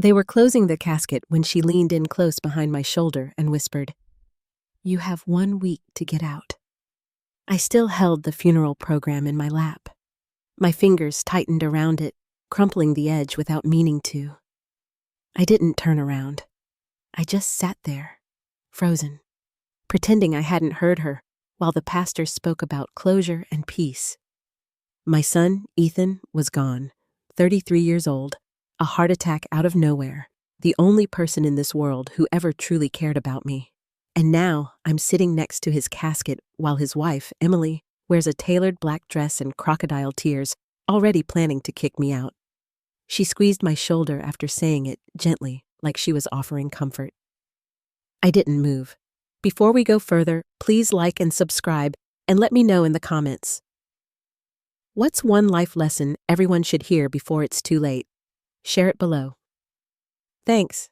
They were closing the casket when she leaned in close behind my shoulder and whispered, "You have 1 week to get out." I still held the funeral program in my lap. My fingers tightened around it, crumpling the edge without meaning to. I didn't turn around. I just sat there, frozen, pretending I hadn't heard her, while the pastor spoke about closure and peace. My son, Ethan, was gone, 33 years old, a heart attack out of nowhere, the only person in this world who ever truly cared about me. And now I'm sitting next to his casket while his wife, Emily, wears a tailored black dress and crocodile tears, already planning to kick me out. She squeezed my shoulder after saying it gently, like she was offering comfort. I didn't move. Before we go further, please like and subscribe, and let me know in the comments. What's one life lesson everyone should hear before it's too late? Share it below. Thanks.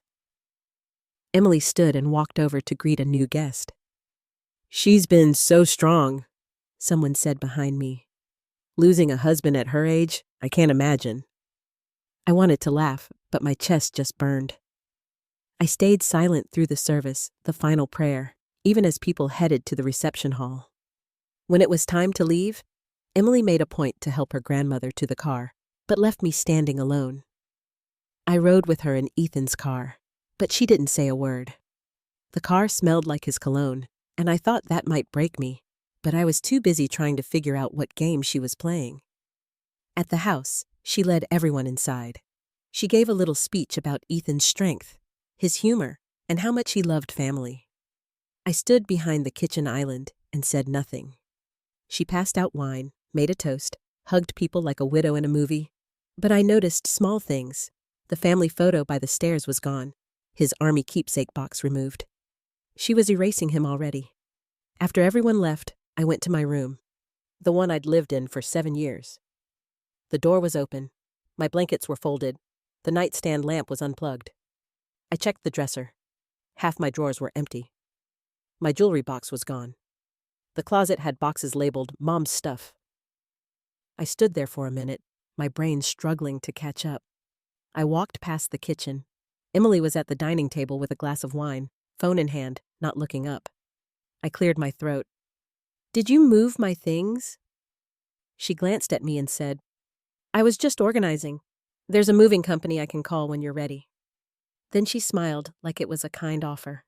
Emily stood and walked over to greet a new guest. "She's been so strong," someone said behind me. "Losing a husband at her age, I can't imagine." I wanted to laugh, but my chest just burned. I stayed silent through the service, the final prayer, even as people headed to the reception hall. When it was time to leave, Emily made a point to help her grandmother to the car, but left me standing alone. I rode with her in Ethan's car, but she didn't say a word. The car smelled like his cologne, and I thought that might break me, but I was too busy trying to figure out what game she was playing. At the house, she led everyone inside. She gave a little speech about Ethan's strength, his humor, and how much he loved family. I stood behind the kitchen island and said nothing. She passed out wine, made a toast, hugged people like a widow in a movie. But I noticed small things. The family photo by the stairs was gone, his army keepsake box removed. She was erasing him already. After everyone left, I went to my room, the one I'd lived in for 7 years. The door was open. My blankets were folded. The nightstand lamp was unplugged. I checked the dresser. Half my drawers were empty. My jewelry box was gone. The closet had boxes labeled "Mom's Stuff." I stood there for a minute, my brain struggling to catch up. I walked past the kitchen. Emily was at the dining table with a glass of wine, phone in hand, not looking up. I cleared my throat. "Did you move my things?" She glanced at me and said, "I was just organizing. There's a moving company I can call when you're ready." Then she smiled like it was a kind offer.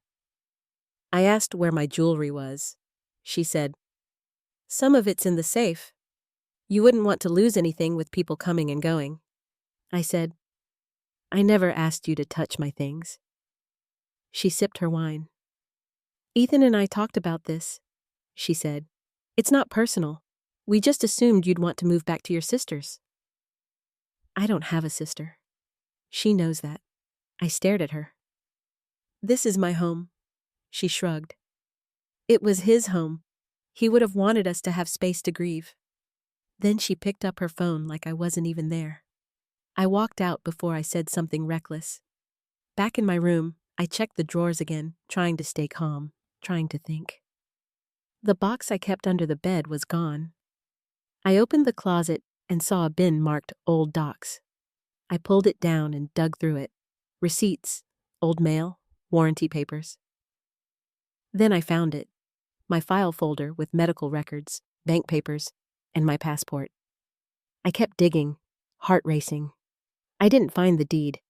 I asked where my jewelry was. She said, "Some of it's in the safe. You wouldn't want to lose anything with people coming and going." I said, "I never asked you to touch my things." She sipped her wine. "Ethan and I talked about this," she said. "It's not personal. We just assumed you'd want to move back to your sister's." I don't have a sister. She knows that. I stared at her. "This is my home." She shrugged. "It was his home. He would have wanted us to have space to grieve." Then she picked up her phone like I wasn't even there. I walked out before I said something reckless. Back in my room, I checked the drawers again, trying to stay calm, trying to think. The box I kept under the bed was gone. I opened the closet and saw a bin marked "Old Docs." I pulled it down and dug through it. Receipts, old mail, warranty papers. Then I found it. My file folder with medical records, bank papers, and my passport. I kept digging, heart racing. I didn't find the deed,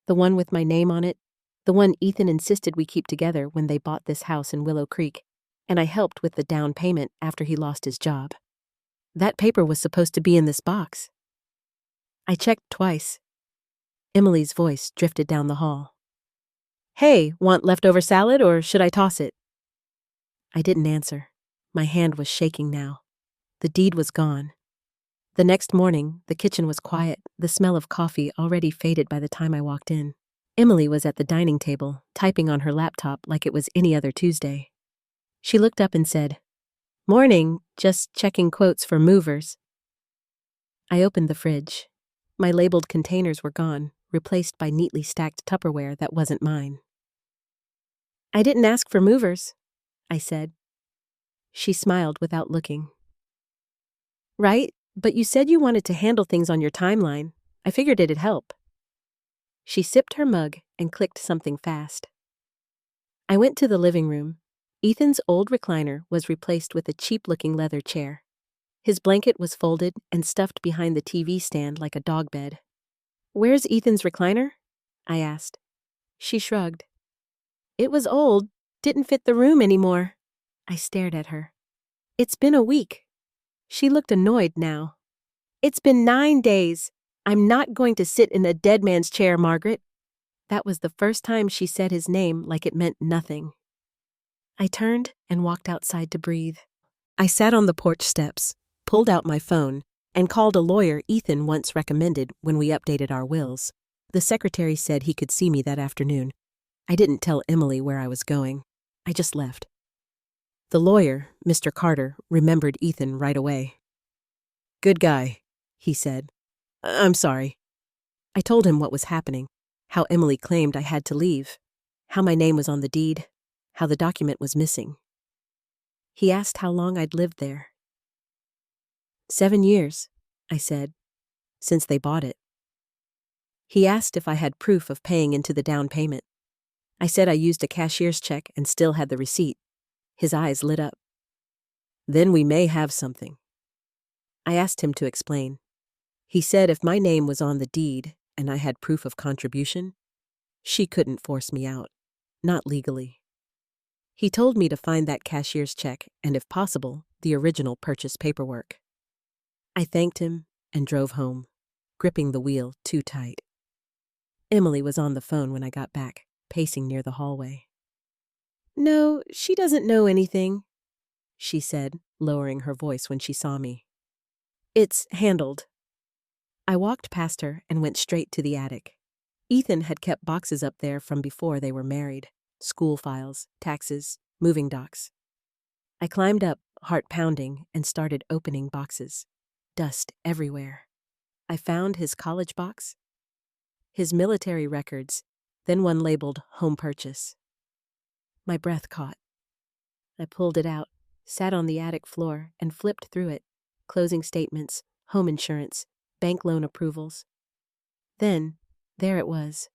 the one with my name on it, the one Ethan insisted we keep together when they bought this house in Willow Creek, and I helped with the down payment after he lost his job. That paper was supposed to be in this box. I checked twice. Emily's voice drifted down the hall. "Hey, want leftover salad or should I toss it?" I didn't answer. My hand was shaking now. The deed was gone. The next morning, the kitchen was quiet, the smell of coffee already faded by the time I walked in. Emily was at the dining table, typing on her laptop like it was any other Tuesday. She looked up and said, "Morning, just checking quotes for movers." I opened the fridge. My labeled containers were gone, replaced by neatly stacked Tupperware that wasn't mine. "I didn't ask for movers," I said. She smiled without looking. "Right, but you said you wanted to handle things on your timeline. I figured it'd help." She sipped her mug and clicked something fast. I went to the living room. Ethan's old recliner was replaced with a cheap-looking leather chair. His blanket was folded and stuffed behind the TV stand like a dog bed. "Where's Ethan's recliner?" I asked. She shrugged. "It was old, didn't fit the room anymore." I stared at her. "It's been a week." She looked annoyed now. "It's been 9 days. I'm not going to sit in a dead man's chair, Margaret." That was the first time she said his name like it meant nothing. I turned and walked outside to breathe. I sat on the porch steps, pulled out my phone, and called a lawyer Ethan once recommended when we updated our wills. The secretary said he could see me that afternoon. I didn't tell Emily where I was going. I just left. The lawyer, Mr. Carter, remembered Ethan right away. "Good guy," he said. "I'm sorry." I told him what was happening, how Emily claimed I had to leave, how my name was on the deed, how the document was missing. He asked how long I'd lived there. 7 years, I said, since they bought it. He asked if I had proof of paying into the down payment. I said I used a cashier's check and still had the receipt. His eyes lit up. "Then we may have something." I asked him to explain. He said if my name was on the deed and I had proof of contribution, she couldn't force me out, not legally. He told me to find that cashier's check and, if possible, the original purchase paperwork. I thanked him and drove home, gripping the wheel too tight. Emily was on the phone when I got back, pacing near the hallway. "No, she doesn't know anything," she said, lowering her voice when she saw me. "It's handled." I walked past her and went straight to the attic. Ethan had kept boxes up there from before they were married. School files, taxes, moving docs. I climbed up, heart pounding, and started opening boxes. Dust everywhere. I found his college box, his military records, then one labeled home purchase. My breath caught. I pulled it out, sat on the attic floor, and flipped through it. Closing statements, home insurance, bank loan approvals. Then, there it was,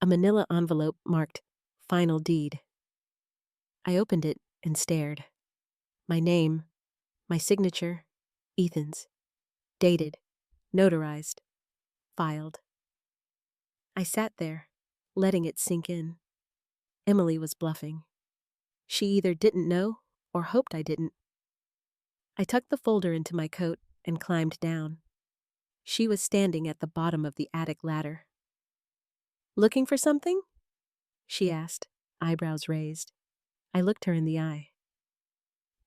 a manila envelope marked Final Deed. I opened it and stared. My name, my signature, Ethan's. Dated, notarized, filed. I sat there, letting it sink in. Emily was bluffing. She either didn't know or hoped I didn't. I tucked the folder into my coat and climbed down. She was standing at the bottom of the attic ladder. "Looking for something?" she asked, eyebrows raised. I looked her in the eye.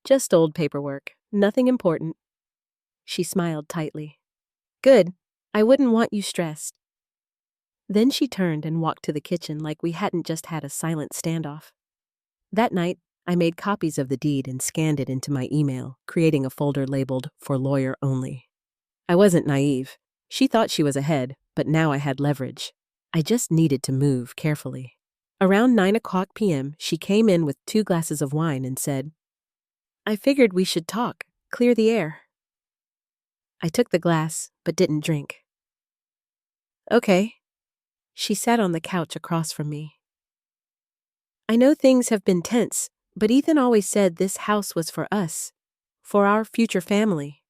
"Just old paperwork, nothing important." She smiled tightly. "Good. I wouldn't want you stressed." Then she turned and walked to the kitchen like we hadn't just had a silent standoff. That night, I made copies of the deed and scanned it into my email, creating a folder labeled "For Lawyer Only." I wasn't naive. She thought she was ahead, but now I had leverage. I just needed to move carefully. Around 9:00 p.m., she came in with 2 glasses of wine and said, "I figured we should talk, clear the air." I took the glass, but didn't drink. "Okay." She sat on the couch across from me. "I know things have been tense, but Ethan always said this house was for us, for our future family."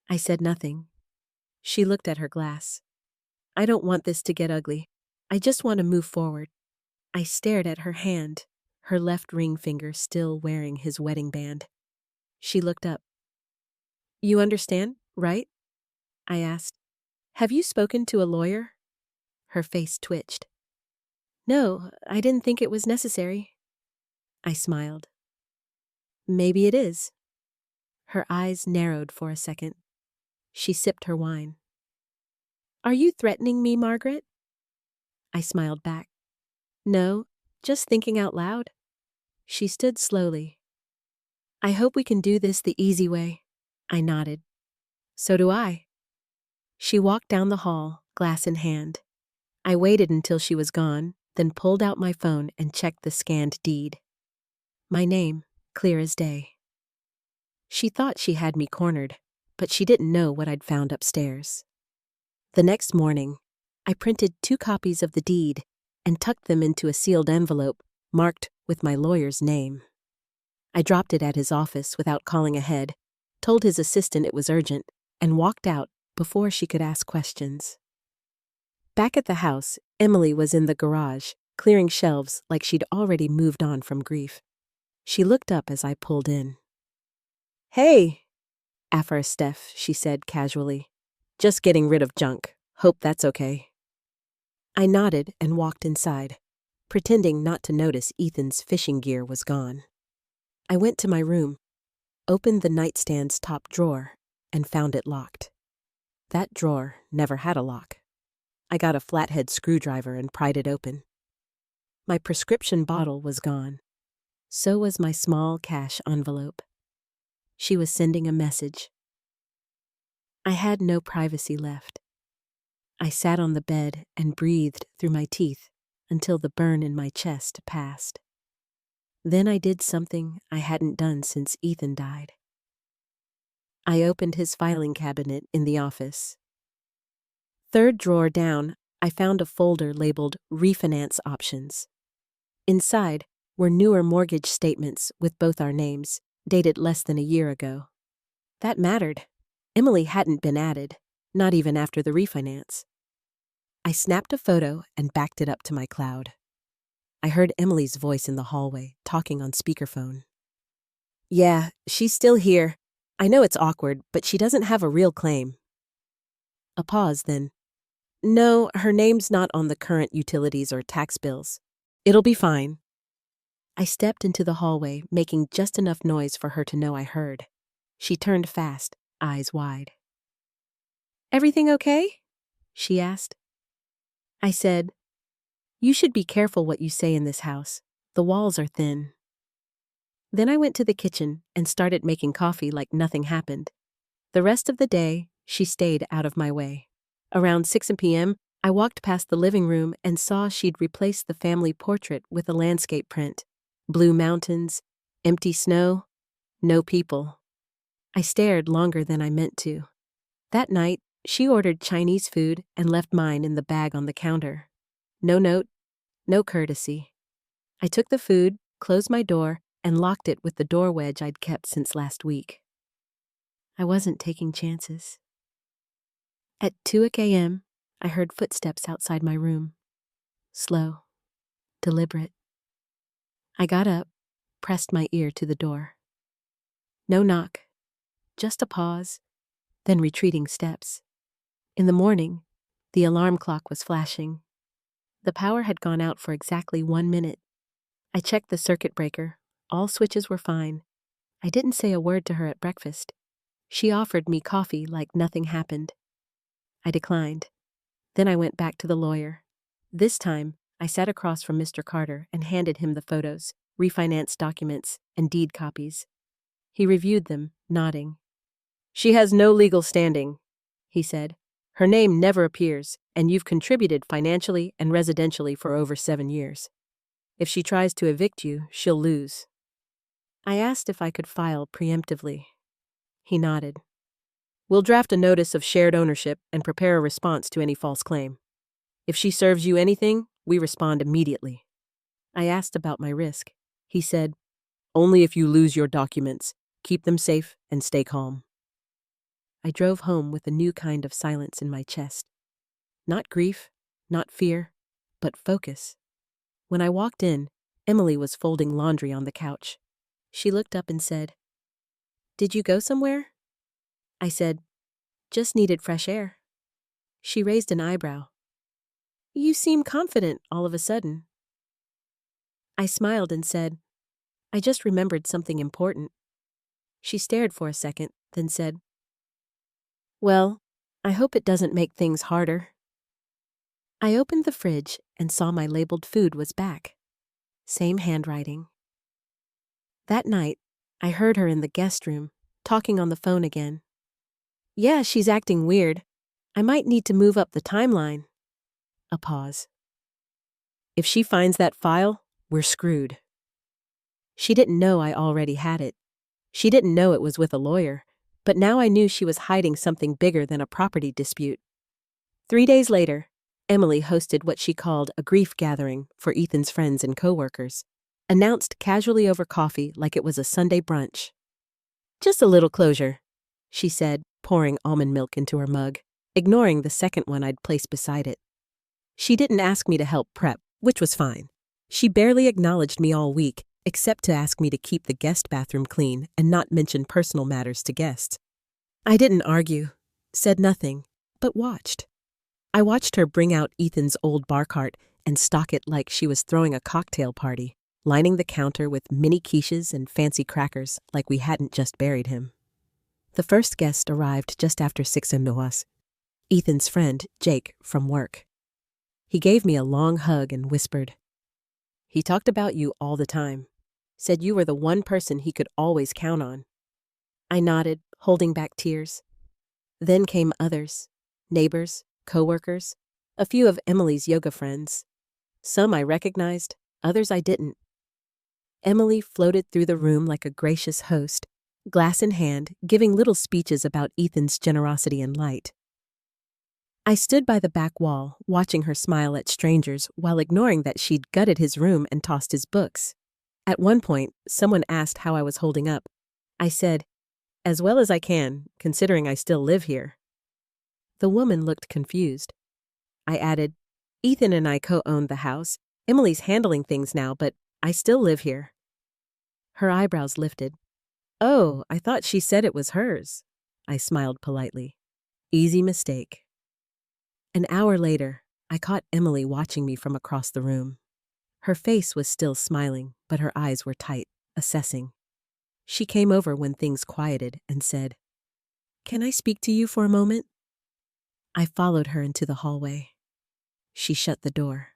I said nothing. She looked at her glass. "I don't want this to get ugly. I just want to move forward." I stared at her hand, her left ring finger still wearing his wedding band. She looked up. "You understand, right?" I asked. "Have you spoken to a lawyer?" Her face twitched. "No, I didn't think it was necessary." I smiled. "Maybe it is." Her eyes narrowed for a second. She sipped her wine. "Are you threatening me, Margaret?" I smiled back. "No, just thinking out loud." She stood slowly. "I hope we can do this the easy way." I nodded. "So do I." She walked down the hall, glass in hand. I waited until she was gone, then pulled out my phone and checked the scanned deed. My name, clear as day. She thought she had me cornered, but she didn't know what I'd found upstairs. The next morning, I printed 2 copies of the deed and tucked them into a sealed envelope marked with my lawyer's name. I dropped it at his office without calling ahead, told his assistant it was urgent, and walked out before she could ask questions. Back at the house, Emily was in the garage, clearing shelves like she'd already moved on from grief. She looked up as I pulled in. "Hey, Afar Steph," she said casually. "Just getting rid of junk. Hope that's okay." I nodded and walked inside, pretending not to notice Ethan's fishing gear was gone. I went to my room, opened the nightstand's top drawer, and found it locked. That drawer never had a lock. I got a flathead screwdriver and pried it open. My prescription bottle was gone. So was my small cash envelope. She was sending a message. I had no privacy left. I sat on the bed and breathed through my teeth until the burn in my chest passed. Then I did something I hadn't done since Ethan died. I opened his filing cabinet in the office. 3rd drawer down, I found a folder labeled Refinance Options. Inside were newer mortgage statements with both our names, dated less than a year ago. That mattered. Emily hadn't been added, not even after the refinance. I snapped a photo and backed it up to my cloud. I heard Emily's voice in the hallway, talking on speakerphone. "Yeah, she's still here. I know it's awkward, but she doesn't have a real claim." A pause, then. "No, her name's not on the current utilities or tax bills. It'll be fine." I stepped into the hallway, making just enough noise for her to know I heard. She turned fast, eyes wide. "Everything okay?" she asked. I said, "You should be careful what you say in this house. The walls are thin." Then I went to the kitchen and started making coffee like nothing happened. The rest of the day, she stayed out of my way. Around 6 p.m., I walked past the living room and saw she'd replaced the family portrait with a landscape print. Blue mountains, empty snow, no people. I stared longer than I meant to. That night, she ordered Chinese food and left mine in the bag on the counter. No note, no courtesy. I took the food, closed my door, and locked it with the door wedge I'd kept since last week. I wasn't taking chances. At 2 a.m., I heard footsteps outside my room. Slow, deliberate. I got up, pressed my ear to the door. No knock, just a pause, then retreating steps. In the morning, the alarm clock was flashing. The power had gone out for exactly 1 minute. I checked the circuit breaker. All switches were fine. I didn't say a word to her at breakfast. She offered me coffee like nothing happened. I declined. Then I went back to the lawyer. This time, I sat across from Mr. Carter and handed him the photos, refinance documents, and deed copies. He reviewed them, nodding. "She has no legal standing," he said. "Her name never appears, and you've contributed financially and residentially for over 7 years. If she tries to evict you, she'll lose." I asked if I could file preemptively. He nodded. "We'll draft a notice of shared ownership and prepare a response to any false claim. If she serves you anything, we respond immediately." I asked about my risk. He said, "Only if you lose your documents. Keep them safe and stay calm." I drove home with a new kind of silence in my chest. Not grief, not fear, but focus. When I walked in, Emily was folding laundry on the couch. She looked up and said, "Did you go somewhere?" I said, "Just needed fresh air." She raised an eyebrow. "You seem confident all of a sudden." I smiled and said, "I just remembered something important." She stared for a second, then said, "Well, I hope it doesn't make things harder." I opened the fridge and saw my labeled food was back. Same handwriting. That night, I heard her in the guest room, talking on the phone again. "Yeah, she's acting weird. I might need to move up the timeline." A pause. "If she finds that file, we're screwed." She didn't know I already had it. She didn't know it was with a lawyer, but now I knew she was hiding something bigger than a property dispute. 3 days later, Emily hosted what she called a grief gathering for Ethan's friends and coworkers, announced casually over coffee like it was a Sunday brunch. "Just a little closure," she said, pouring almond milk into her mug, ignoring the second one I'd placed beside it. She didn't ask me to help prep, which was fine. She barely acknowledged me all week, except to ask me to keep the guest bathroom clean and not mention personal matters to guests. I didn't argue, said nothing, but watched. I watched her bring out Ethan's old bar cart and stock it like she was throwing a cocktail party, lining the counter with mini quiches and fancy crackers like we hadn't just buried him. The first guest arrived just after 6 a.m. Ethan's friend, Jake, from work. He gave me a long hug and whispered, "He talked about you all the time. Said you were the one person he could always count on." I nodded, holding back tears. Then came others, neighbors, coworkers, a few of Emily's yoga friends. Some I recognized, others I didn't. Emily floated through the room like a gracious host, glass in hand, giving little speeches about Ethan's generosity and light. I stood by the back wall, watching her smile at strangers while ignoring that she'd gutted his room and tossed his books. At one point, someone asked how I was holding up. I said, "As well as I can, considering I still live here." The woman looked confused. I added, "Ethan and I co-owned the house. Emily's handling things now, but I still live here." Her eyebrows lifted. "Oh, I thought she said it was hers." I smiled politely. "Easy mistake." An hour later, I caught Emily watching me from across the room. Her face was still smiling, but her eyes were tight, assessing. She came over when things quieted and said, "Can I speak to you for a moment?" I followed her into the hallway. She shut the door.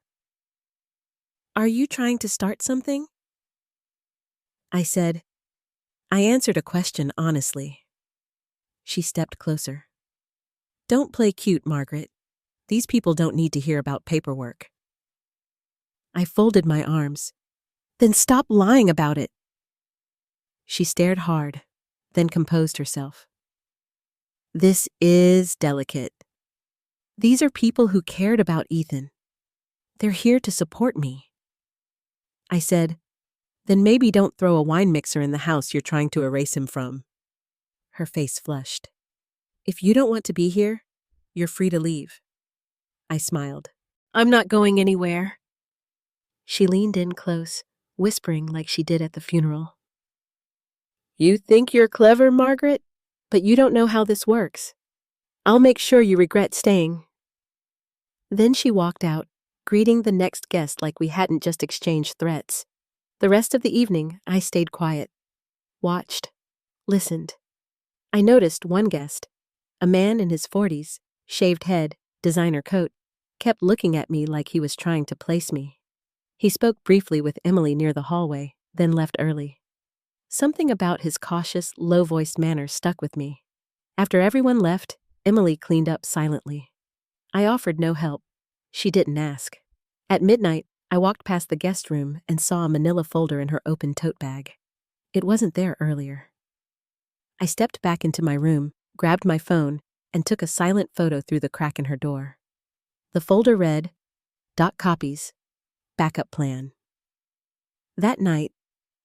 "Are you trying to start something?" I said. I answered a question honestly. She stepped closer. "Don't play cute, Margaret. These people don't need to hear about paperwork." I folded my arms. "Then stop lying about it." She stared hard, then composed herself. "This is delicate. These are people who cared about Ethan. They're here to support me." I said, "Then maybe don't throw a wine mixer in the house you're trying to erase him from." Her face flushed. "If you don't want to be here, you're free to leave." I smiled. "I'm not going anywhere." She leaned in close, whispering like she did at the funeral. "You think you're clever, Margaret, but you don't know how this works. I'll make sure you regret staying." Then she walked out, greeting the next guest like we hadn't just exchanged threats. The rest of the evening, I stayed quiet, watched, listened. I noticed one guest, a man in his 40s, shaved head, designer coat, kept looking at me like he was trying to place me. He spoke briefly with Emily near the hallway, then left early. Something about his cautious, low-voiced manner stuck with me. After everyone left, Emily cleaned up silently. I offered no help. She didn't ask. At midnight, I walked past the guest room and saw a manila folder in her open tote bag. It wasn't there earlier. I stepped back into my room, grabbed my phone, and took a silent photo through the crack in her door. The folder read, "Copies, backup plan." That night,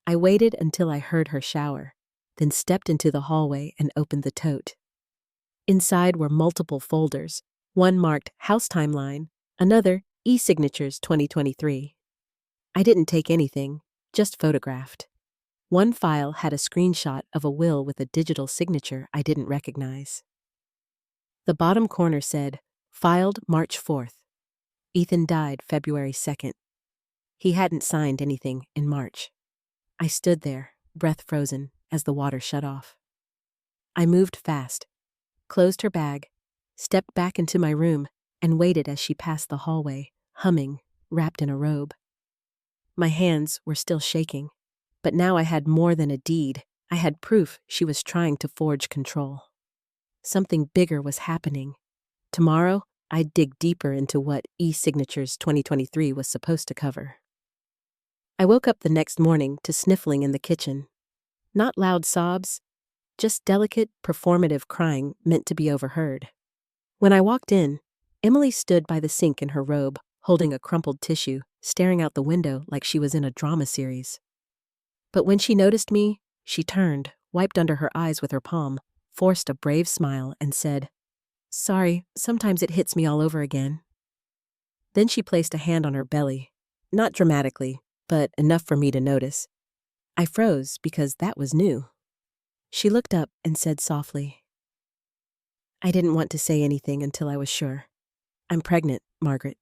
I waited until I heard her shower, then stepped into the hallway and opened the tote. Inside were multiple folders, one marked House Timeline, another E-Signatures 2023. I didn't take anything, just photographed. One file had a screenshot of a will with a digital signature I didn't recognize. The bottom corner said, "Filed March 4th. Ethan died February 2nd. He hadn't signed anything in March." I stood there, breath frozen, as the water shut off. I moved fast, closed her bag, stepped back into my room, and waited as she passed the hallway, humming, wrapped in a robe. My hands were still shaking, but now I had more than a deed. I had proof she was trying to forge control. Something bigger was happening. Tomorrow, I'd dig deeper into what E-Signatures 2023 was supposed to cover. I woke up the next morning to sniffling in the kitchen. Not loud sobs, just delicate, performative crying meant to be overheard. When I walked in, Emily stood by the sink in her robe, holding a crumpled tissue, staring out the window like she was in a drama series. But when she noticed me, she turned, wiped under her eyes with her palm, forced a brave smile, and said, "Sorry, sometimes it hits me all over again." Then she placed a hand on her belly, not dramatically, but enough for me to notice. I froze because that was new. She looked up and said softly, "I didn't want to say anything until I was sure. I'm pregnant, Margaret."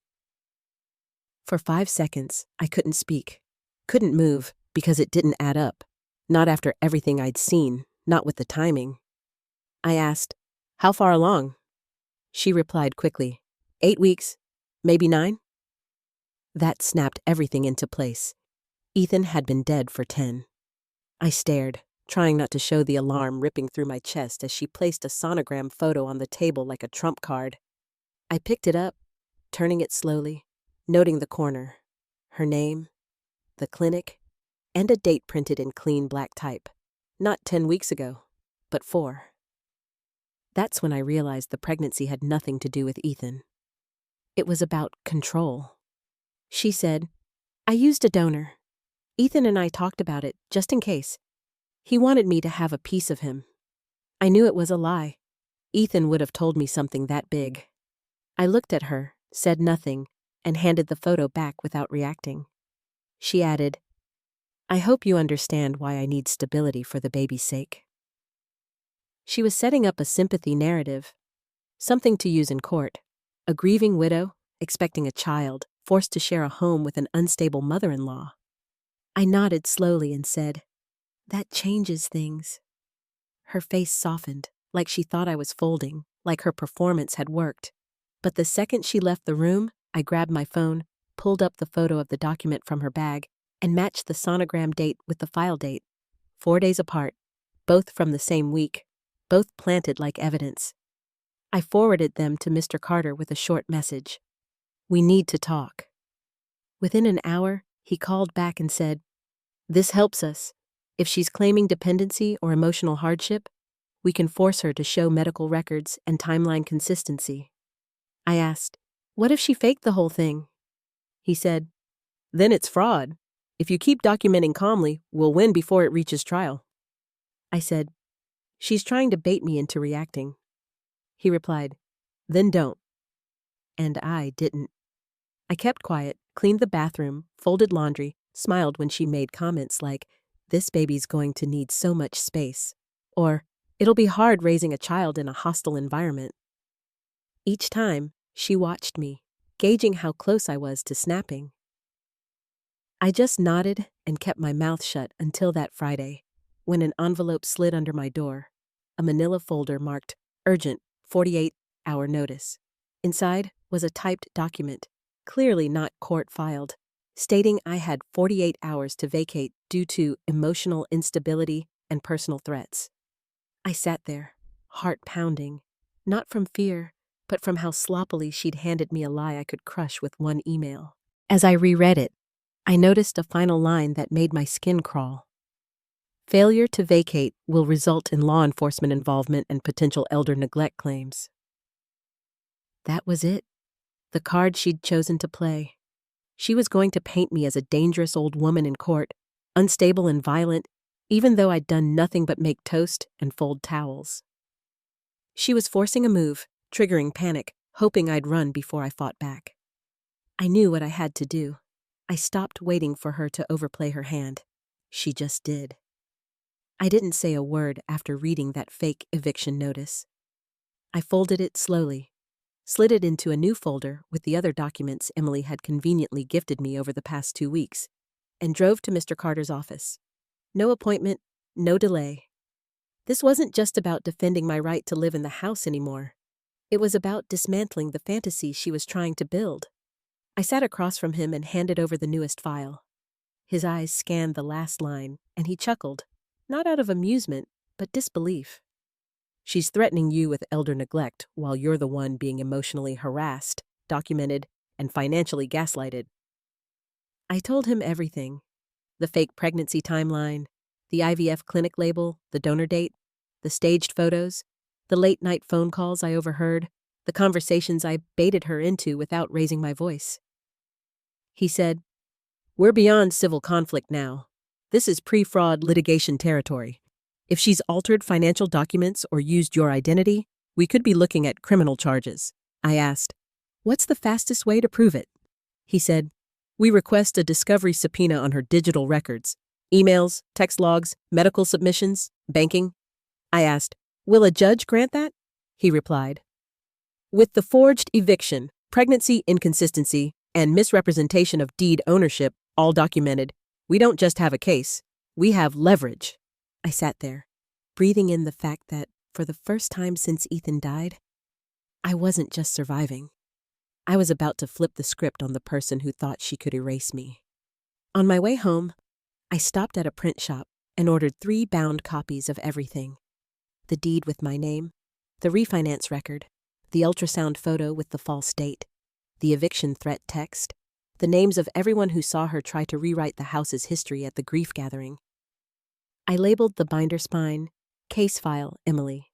For 5 seconds, I couldn't speak, couldn't move, because it didn't add up. Not after everything I'd seen, not with the timing. I asked, "How far along?" She replied quickly, 8 weeks, maybe 9. That snapped everything into place. Ethan had been dead for 10. I stared, trying not to show the alarm ripping through my chest as she placed a sonogram photo on the table like a trump card. I picked it up, turning it slowly, noting the corner, her name, the clinic, and a date printed in clean black type. Not 10 weeks ago, but 4. That's when I realized the pregnancy had nothing to do with Ethan. It was about control. She said, "I used a donor. Ethan and I talked about it, just in case. He wanted me to have a piece of him. I knew it was a lie. Ethan would have told me something that big." I looked at her, said nothing, and handed the photo back without reacting. She added, "I hope you understand why I need stability for the baby's sake." She was setting up a sympathy narrative, something to use in court. A grieving widow, expecting a child, forced to share a home with an unstable mother-in-law. I nodded slowly and said, "That changes things." Her face softened, like she thought I was folding, like her performance had worked. But the second she left the room, I grabbed my phone, pulled up the photo of the document from her bag, and matched the sonogram date with the file date. 4 days apart, both from the same week, both planted like evidence. I forwarded them to Mr. Carter with a short message. "We need to talk." Within an hour, he called back and said, "This helps us. If she's claiming dependency or emotional hardship, we can force her to show medical records and timeline consistency." I asked, "What if she faked the whole thing?" He said, "Then it's fraud. If you keep documenting calmly, we'll win before it reaches trial." I said, "She's trying to bait me into reacting." He replied, "Then don't." And I didn't. I kept quiet, cleaned the bathroom, folded laundry, smiled when she made comments like, "This baby's going to need so much space," or, "It'll be hard raising a child in a hostile environment." Each time, she watched me, gauging how close I was to snapping. I just nodded and kept my mouth shut until that Friday, when an envelope slid under my door, a manila folder marked "Urgent, 48-hour notice." Inside was a typed document, clearly not court-filed, stating I had 48 hours to vacate due to emotional instability and personal threats. I sat there, heart pounding, not from fear, but from how sloppily she'd handed me a lie I could crush with one email. As I reread it, I noticed a final line that made my skin crawl. "Failure to vacate will result in law enforcement involvement and potential elder neglect claims." That was it. The card she'd chosen to play. She was going to paint me as a dangerous old woman in court, unstable and violent, even though I'd done nothing but make toast and fold towels. She was forcing a move, triggering panic, hoping I'd run before I fought back. I knew what I had to do. I stopped waiting for her to overplay her hand. She just did. I didn't say a word after reading that fake eviction notice. I folded it slowly, slid it into a new folder with the other documents Emily had conveniently gifted me over the past 2 weeks, and drove to Mr. Carter's office. No appointment, no delay. This wasn't just about defending my right to live in the house anymore. It was about dismantling the fantasy she was trying to build. I sat across from him and handed over the newest file. His eyes scanned the last line, and he chuckled, not out of amusement, but disbelief. "She's threatening you with elder neglect while you're the one being emotionally harassed, documented, and financially gaslighted." I told him everything. The fake pregnancy timeline, the IVF clinic label, the donor date, the staged photos, the late-night phone calls I overheard, the conversations I baited her into without raising my voice. He said, "We're beyond civil conflict now. This is pre-fraud litigation territory. If she's altered financial documents or used your identity, we could be looking at criminal charges." I asked, "What's the fastest way to prove it?" He said, "We request a discovery subpoena on her digital records, emails, text logs, medical submissions, banking." I asked, "Will a judge grant that?" He replied, "With the forged eviction, pregnancy inconsistency, and misrepresentation of deed ownership all documented, we don't just have a case, we have leverage." I sat there, breathing in the fact that, for the first time since Ethan died, I wasn't just surviving. I was about to flip the script on the person who thought she could erase me. On my way home, I stopped at a print shop and ordered 3 bound copies of everything: the deed with my name, the refinance record, the ultrasound photo with the false date, the eviction threat text, the names of everyone who saw her try to rewrite the house's history at the grief gathering. I labeled the binder spine, "Case File, Emily."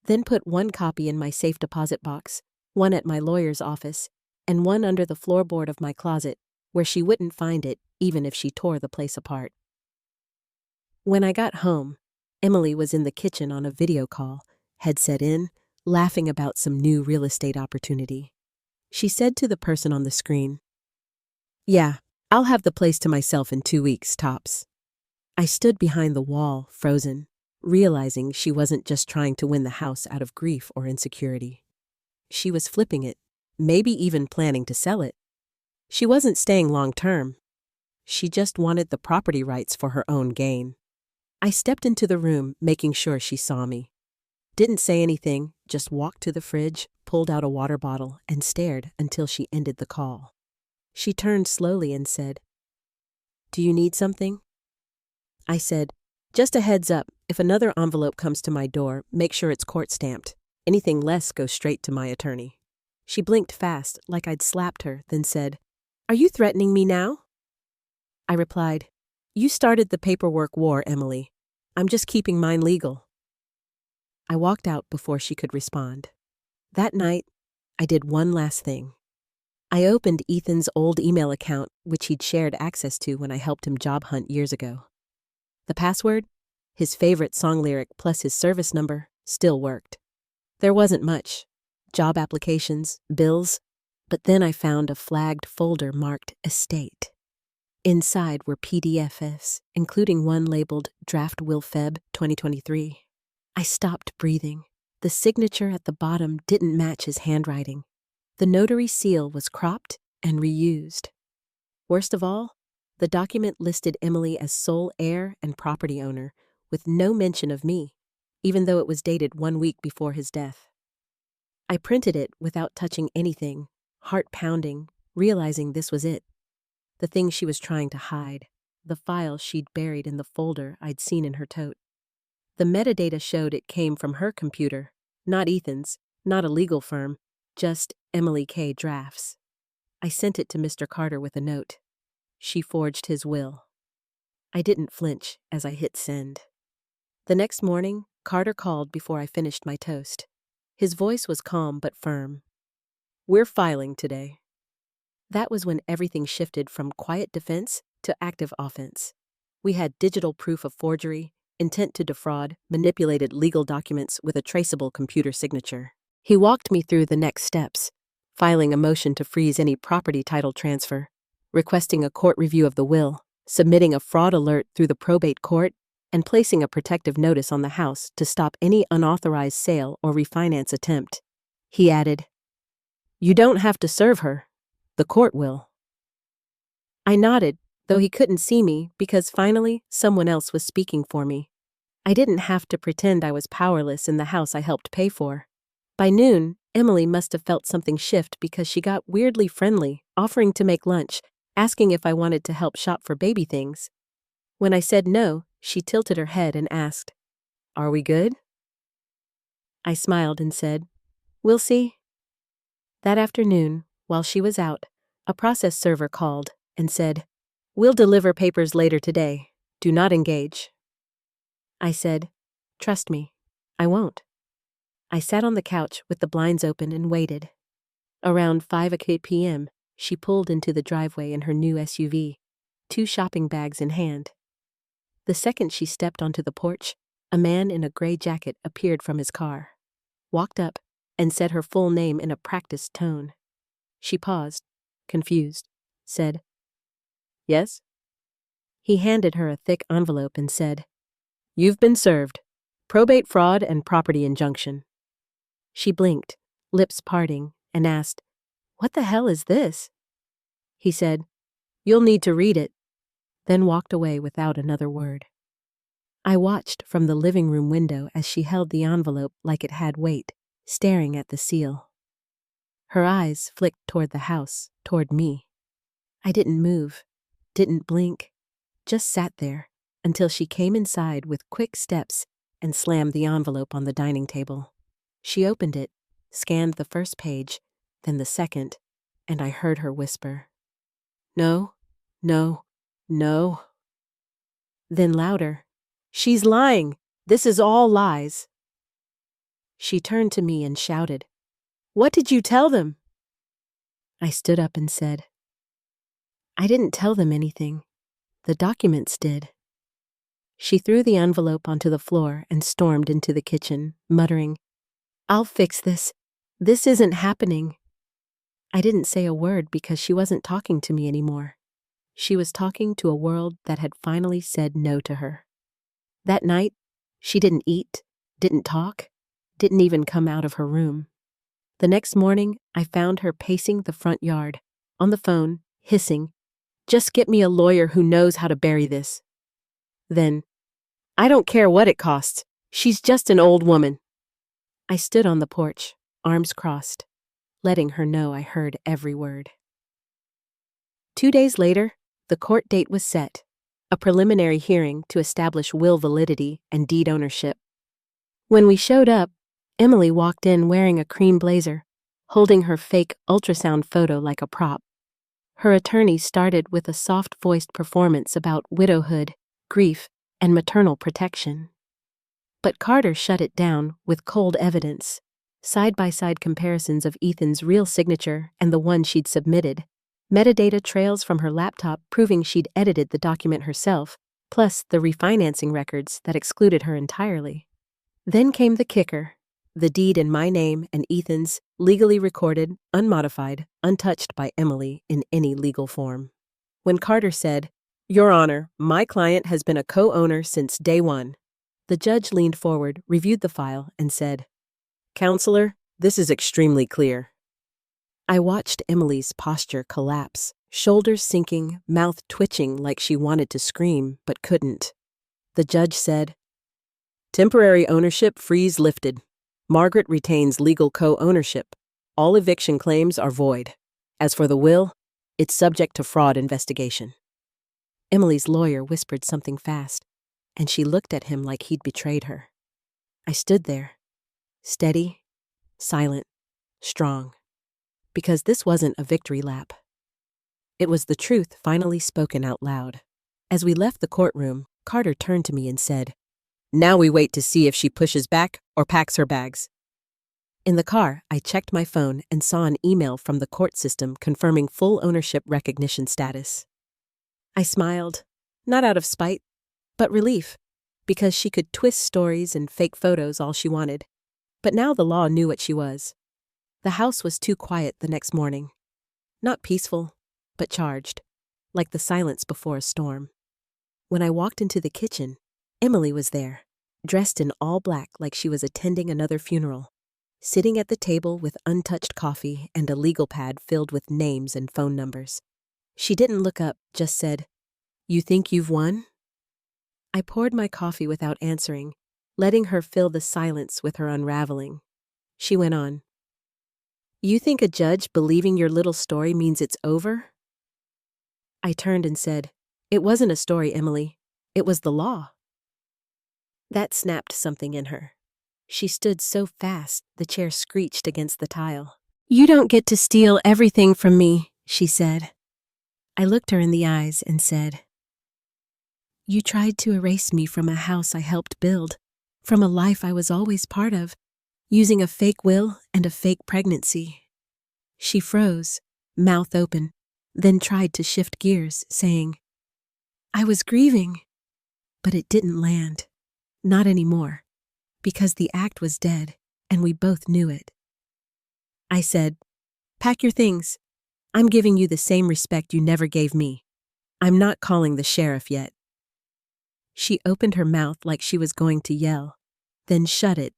Then put 1 copy in my safe deposit box, 1 at my lawyer's office, and 1 under the floorboard of my closet, where she wouldn't find it even if she tore the place apart. When I got home, Emily was in the kitchen on a video call, headset in, laughing about some new real estate opportunity. She said to the person on the screen, "Yeah, I'll have the place to myself in 2 weeks, tops." I stood behind the wall, frozen, realizing she wasn't just trying to win the house out of grief or insecurity. She was flipping it, maybe even planning to sell it. She wasn't staying long-term. She just wanted the property rights for her own gain. I stepped into the room, making sure she saw me. Didn't say anything, just walked to the fridge, pulled out a water bottle, and stared until she ended the call. She turned slowly and said, "Do you need something?" I said, "Just a heads up, if another envelope comes to my door, make sure it's court-stamped. Anything less goes straight to my attorney." She blinked fast, like I'd slapped her, then said, "Are you threatening me now?" I replied, "You started the paperwork war, Emily. I'm just keeping mine legal." I walked out before she could respond. That night, I did one last thing. I opened Ethan's old email account, which he'd shared access to when I helped him job hunt years ago. The password, his favorite song lyric plus his service number, still worked. There wasn't much: job applications, bills, but then I found a flagged folder marked Estate. Inside were PDFs, including one labeled Draft Will Feb 2023. I stopped breathing. The signature at the bottom didn't match his handwriting. The notary seal was cropped and reused. Worst of all, the document listed Emily as sole heir and property owner, with no mention of me, even though it was dated 1 week before his death. I printed it without touching anything, heart pounding, realizing this was it. The thing she was trying to hide, the file she'd buried in the folder I'd seen in her tote. The metadata showed it came from her computer, not Ethan's, not a legal firm, just Emily K. Drafts. I sent it to Mr. Carter with a note. She forged his will. I didn't flinch as I hit send. The next morning, Carter called before I finished my toast. His voice was calm but firm. "We're filing today." That was when everything shifted from quiet defense to active offense. We had digital proof of forgery, intent to defraud, manipulated legal documents with a traceable computer signature. He walked me through the next steps: filing a motion to freeze any property title transfer, requesting a court review of the will, submitting a fraud alert through the probate court, and placing a protective notice on the house to stop any unauthorized sale or refinance attempt. He added, "You don't have to serve her. The court will." I nodded, though he couldn't see me because finally someone else was speaking for me. I didn't have to pretend I was powerless in the house I helped pay for. By noon, Emily must have felt something shift because she got weirdly friendly, offering to make lunch, asking if I wanted to help shop for baby things. When I said no, she tilted her head and asked, "Are we good?" I smiled and said, "We'll see." That afternoon, while she was out, a process server called and said, "We'll deliver papers later today. Do not engage." I said, "Trust me, I won't." I sat on the couch with the blinds open and waited. Around 5 p.m., she pulled into the driveway in her new SUV, 2 shopping bags in hand. The second she stepped onto the porch, a man in a gray jacket appeared from his car, walked up, and said her full name in a practiced tone. She paused, confused, said, "Yes?" He handed her a thick envelope and said, "You've been served. Probate fraud and property injunction." She blinked, lips parting, and asked, "What the hell is this?" He said, "You'll need to read it," then walked away without another word. I watched from the living room window as she held the envelope like it had weight, staring at the seal. Her eyes flicked toward the house, toward me. I didn't move, didn't blink, just sat there until she came inside with quick steps and slammed the envelope on the dining table. She opened it, scanned the first page, then the second, and I heard her whisper, "No, no, no." Then louder, "She's lying! This is all lies!" She turned to me and shouted, "What did you tell them?" I stood up and said, "I didn't tell them anything. The documents did." She threw the envelope onto the floor and stormed into the kitchen, muttering, "I'll fix this. This isn't happening." I didn't say a word because she wasn't talking to me anymore. She was talking to a world that had finally said no to her. That night, she didn't eat, didn't talk, didn't even come out of her room. The next morning, I found her pacing the front yard, on the phone, hissing, "Just get me a lawyer who knows how to bury this." Then, "I don't care what it costs. She's just an old woman." I stood on the porch, arms crossed, letting her know I heard every word. 2 days later, the court date was set, a preliminary hearing to establish will validity and deed ownership. When we showed up, Emily walked in wearing a cream blazer, holding her fake ultrasound photo like a prop. Her attorney started with a soft-voiced performance about widowhood, grief, and maternal protection. But Carter shut it down with cold evidence, side-by-side comparisons of Ethan's real signature and the one she'd submitted, metadata trails from her laptop proving she'd edited the document herself, plus the refinancing records that excluded her entirely. Then came the kicker, the deed in my name and Ethan's, legally recorded, unmodified, untouched by Emily in any legal form. When Carter said, "Your Honor, my client has been a co-owner since day one," the judge leaned forward, reviewed the file, and said, "Counselor, this is extremely clear." I watched Emily's posture collapse, shoulders sinking, mouth twitching like she wanted to scream but couldn't. The judge said, "Temporary ownership freeze lifted. Margaret retains legal co-ownership. All eviction claims are void. As for the will, it's subject to fraud investigation." Emily's lawyer whispered something fast, and she looked at him like he'd betrayed her. I stood there, steady, silent, strong, because this wasn't a victory lap. It was the truth finally spoken out loud. As we left the courtroom, Carter turned to me and said, "Now we wait to see if she pushes back or packs her bags." In the car, I checked my phone and saw an email from the court system confirming full ownership recognition status. I smiled, not out of spite, but relief, because she could twist stories and fake photos all she wanted. But now the law knew what she was. The house was too quiet the next morning. Not peaceful, but charged, like the silence before a storm. When I walked into the kitchen, Emily was there, dressed in all black like she was attending another funeral, sitting at the table with untouched coffee and a legal pad filled with names and phone numbers. She didn't look up, just said, "You think you've won?" I poured my coffee without answering, letting her fill the silence with her unraveling. She went on, "You think a judge believing your little story means it's over?" I turned and said, "It wasn't a story, Emily. It was the law." That snapped something in her. She stood so fast, the chair screeched against the tile. "You don't get to steal everything from me," she said. I looked her in the eyes and said, "You tried to erase me from a house I helped build, from a life I was always part of, using a fake will and a fake pregnancy. She froze, mouth open, then tried to shift gears, saying, I was grieving. But it didn't land. Not anymore. Because the act was dead, and we both knew it. I said, pack your things. I'm giving you the same respect you never gave me. I'm not calling the sheriff yet. She opened her mouth like she was going to yell, then shut it,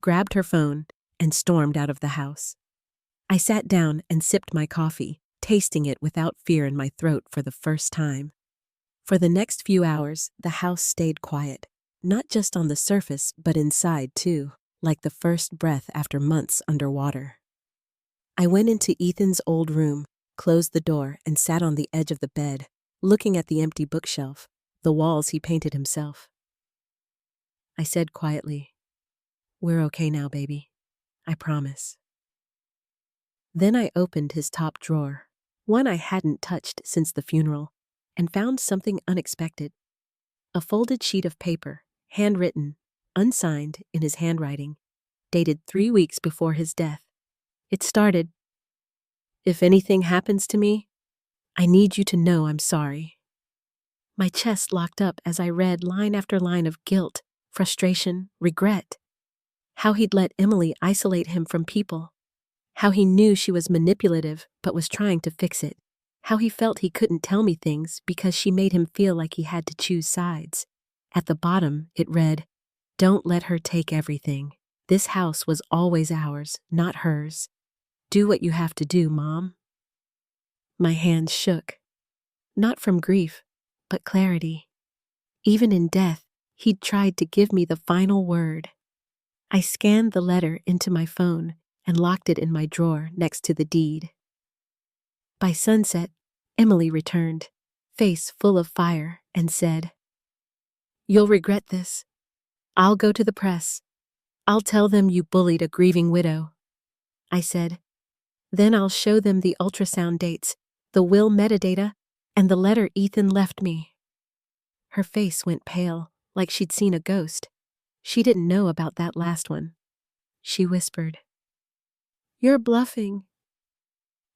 grabbed her phone, and stormed out of the house. I sat down and sipped my coffee, tasting it without fear in my throat for the first time. For the next few hours, the house stayed quiet, not just on the surface but inside too, like the first breath after months underwater. I went into Ethan's old room, closed the door, and sat on the edge of the bed, looking at the empty bookshelf, the walls he painted himself. I said quietly, We're okay now, baby. I promise. Then I opened his top drawer, one I hadn't touched since the funeral, and found something unexpected. A folded sheet of paper, handwritten, unsigned in his handwriting, dated 3 weeks before his death. It started, If anything happens to me, I need you to know I'm sorry. My chest locked up as I read line after line of guilt, frustration, regret. How he'd let Emily isolate him from people. How he knew she was manipulative but was trying to fix it. How he felt he couldn't tell me things because she made him feel like he had to choose sides. At the bottom, it read, Don't let her take everything. This house was always ours, not hers. Do what you have to do, Mom. My hands shook. Not from grief, but clarity. Even in death, he'd tried to give me the final word. I scanned the letter into my phone and locked it in my drawer next to the deed. By sunset, Emily returned, face full of fire, and said, You'll regret this. I'll go to the press. I'll tell them you bullied a grieving widow. I said, Then I'll show them the ultrasound dates, the will metadata, and the letter Ethan left me. Her face went pale, like she'd seen a ghost. She didn't know about that last one. She whispered, You're bluffing.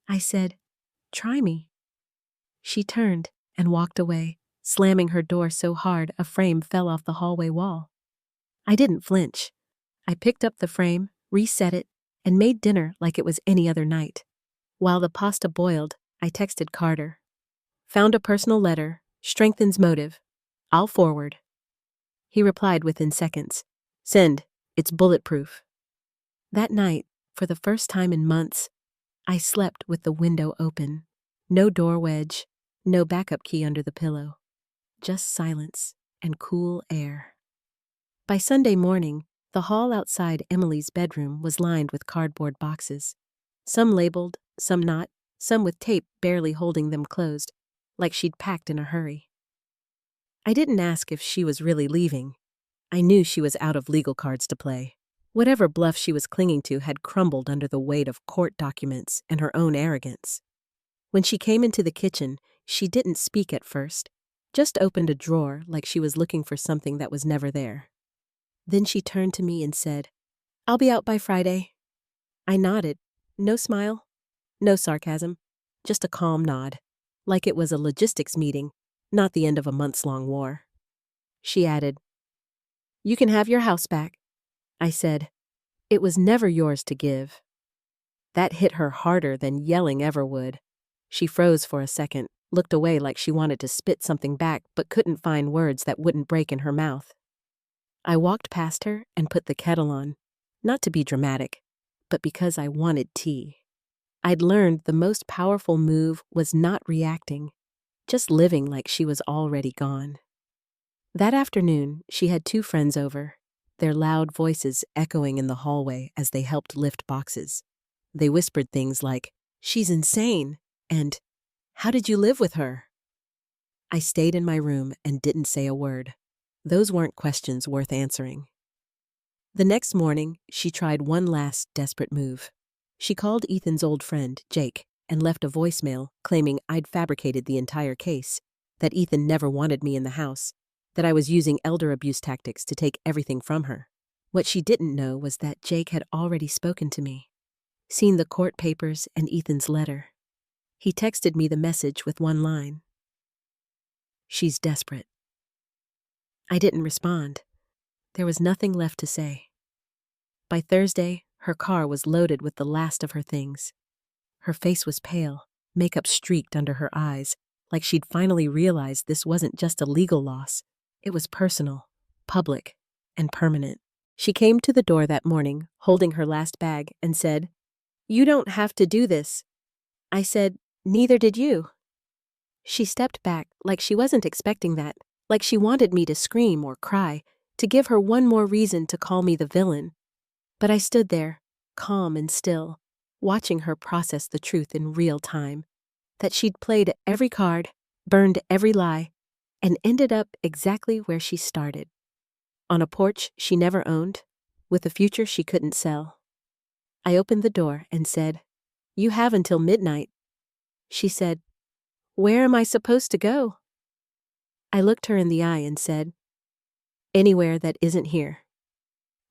I said, Try me. She turned and walked away, slamming her door so hard a frame fell off the hallway wall. I didn't flinch. I picked up the frame, reset it, and made dinner like it was any other night. While the pasta boiled, I texted Carter. Found a personal letter, strengthens motive. I'll forward. He replied within seconds. Send. It's bulletproof. That night, for the first time in months, I slept with the window open. No door wedge, no backup key under the pillow. Just silence and cool air. By Sunday morning, the hall outside Emily's bedroom was lined with cardboard boxes. Some labeled, some not, some with tape barely holding them closed, like she'd packed in a hurry. I didn't ask if she was really leaving. I knew she was out of legal cards to play. Whatever bluff she was clinging to had crumbled under the weight of court documents and her own arrogance. When she came into the kitchen, she didn't speak at first, just opened a drawer like she was looking for something that was never there. Then she turned to me and said, I'll be out by Friday. I nodded. No smile, no sarcasm, just a calm nod, like it was a logistics meeting, not the end of a months-long war. She added, You can have your house back. I said, It was never yours to give. That hit her harder than yelling ever would. She froze for a second, looked away like she wanted to spit something back but couldn't find words that wouldn't break in her mouth. I walked past her and put the kettle on, not to be dramatic, but because I wanted tea. I'd learned the most powerful move was not reacting, just living like she was already gone. That afternoon, she had 2 friends over, their loud voices echoing in the hallway as they helped lift boxes. They whispered things like, She's insane, and How did you live with her? I stayed in my room and didn't say a word. Those weren't questions worth answering. The next morning, she tried one last desperate move. She called Ethan's old friend, Jake, and left a voicemail claiming I'd fabricated the entire case, that Ethan never wanted me in the house, that I was using elder abuse tactics to take everything from her. What she didn't know was that Jake had already spoken to me, seen the court papers and Ethan's letter. He texted me the message with one line. "She's desperate." I didn't respond. There was nothing left to say. By Thursday, her car was loaded with the last of her things. Her face was pale, makeup streaked under her eyes, like she'd finally realized this wasn't just a legal loss. It was personal, public, and permanent. She came to the door that morning, holding her last bag, and said, "You don't have to do this." I said, "Neither did you." She stepped back like she wasn't expecting that, like she wanted me to scream or cry, to give her one more reason to call me the villain. But I stood there, calm and still, watching her process the truth in real time, that she'd played every card, burned every lie, and ended up exactly where she started. On a porch she never owned, with a future she couldn't sell. I opened the door and said, "You have until midnight." She said, "Where am I supposed to go?" I looked her in the eye and said, "Anywhere that isn't here."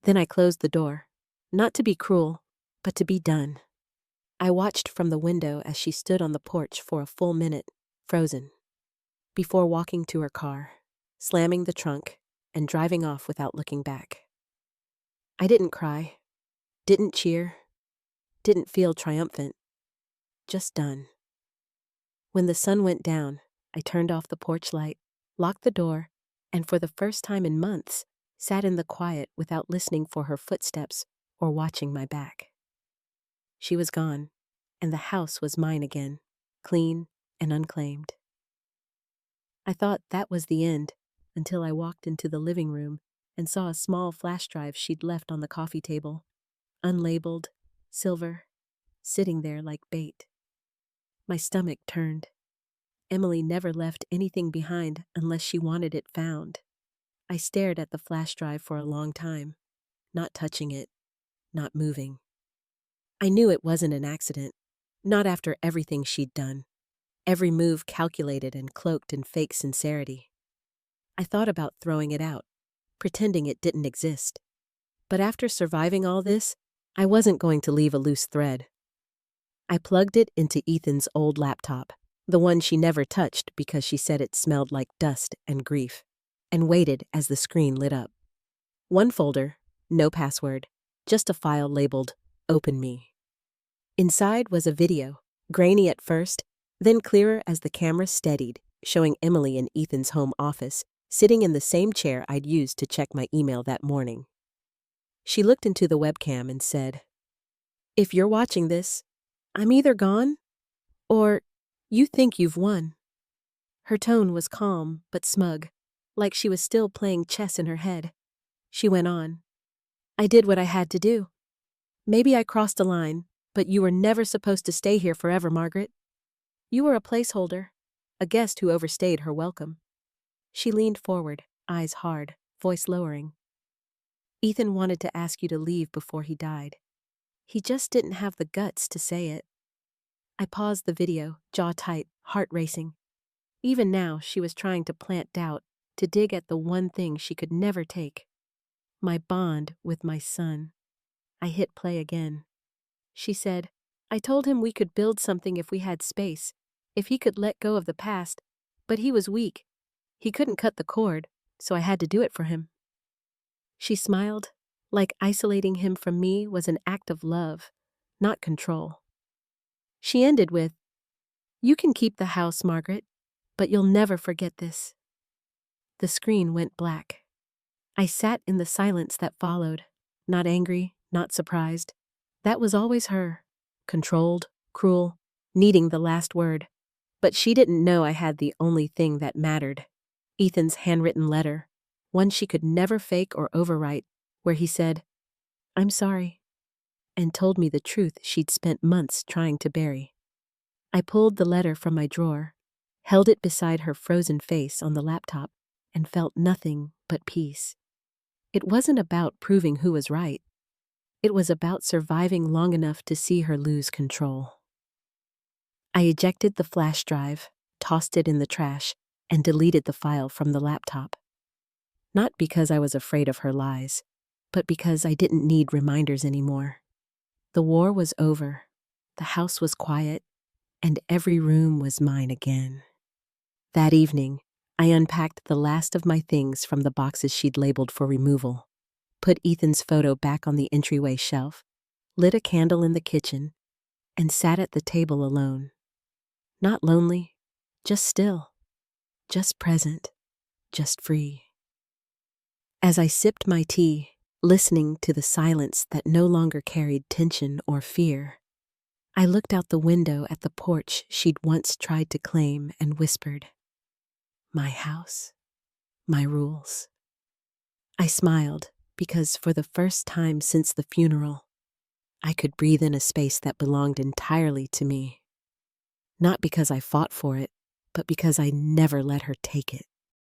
Then I closed the door, not to be cruel, but to be done. I watched from the window as she stood on the porch for a full minute, frozen, before walking to her car, slamming the trunk, and driving off without looking back. I didn't cry, didn't cheer, didn't feel triumphant, just done. When the sun went down, I turned off the porch light, locked the door, and for the first time in months, sat in the quiet without listening for her footsteps or watching my back. She was gone, and the house was mine again, clean and unclaimed. I thought that was the end, until I walked into the living room and saw a small flash drive she'd left on the coffee table, unlabeled, silver, sitting there like bait. My stomach turned. Emily never left anything behind unless she wanted it found. I stared at the flash drive for a long time, not touching it, not moving. I knew it wasn't an accident, not after everything she'd done, every move calculated and cloaked in fake sincerity. I thought about throwing it out, pretending it didn't exist. But after surviving all this, I wasn't going to leave a loose thread. I plugged it into Ethan's old laptop, the one she never touched because she said it smelled like dust and grief, and waited as the screen lit up. One folder, no password, just a file labeled "Open Me." Inside was a video, grainy at first, then clearer as the camera steadied, showing Emily in Ethan's home office, sitting in the same chair I'd used to check my email that morning. She looked into the webcam and said, "If you're watching this, I'm either gone or you think you've won." Her tone was calm but smug, like she was still playing chess in her head. She went on, "I did what I had to do. Maybe I crossed a line, but you were never supposed to stay here forever, Margaret. You were a placeholder, a guest who overstayed her welcome." She leaned forward, eyes hard, voice lowering. "Ethan wanted to ask you to leave before he died. He just didn't have the guts to say it." I paused the video, jaw tight, heart racing. Even now, she was trying to plant doubt, to dig at the one thing she could never take. My bond with my son. I hit play again. She said, "I told him we could build something if we had space, if he could let go of the past, but he was weak. He couldn't cut the cord, so I had to do it for him." She smiled, like isolating him from me was an act of love, not control. She ended with, "You can keep the house, Margaret, but you'll never forget this." The screen went black. I sat in the silence that followed, not angry, not surprised. That was always her, controlled, cruel, needing the last word. But she didn't know I had the only thing that mattered. Ethan's handwritten letter, one she could never fake or overwrite, where he said, "I'm sorry," and told me the truth she'd spent months trying to bury. I pulled the letter from my drawer, held it beside her frozen face on the laptop, and felt nothing but peace. It wasn't about proving who was right. It was about surviving long enough to see her lose control. I ejected the flash drive, tossed it in the trash, and deleted the file from the laptop. Not because I was afraid of her lies, but because I didn't need reminders anymore. The war was over, the house was quiet, and every room was mine again. That evening, I unpacked the last of my things from the boxes she'd labeled for removal, put Ethan's photo back on the entryway shelf, lit a candle in the kitchen, and sat at the table alone. Not lonely, just still, just present, just free. As I sipped my tea, listening to the silence that no longer carried tension or fear, I looked out the window at the porch she'd once tried to claim and whispered, "My house, my rules." I smiled because for the first time since the funeral, I could breathe in a space that belonged entirely to me. Not because I fought for it, but because I never let her take it.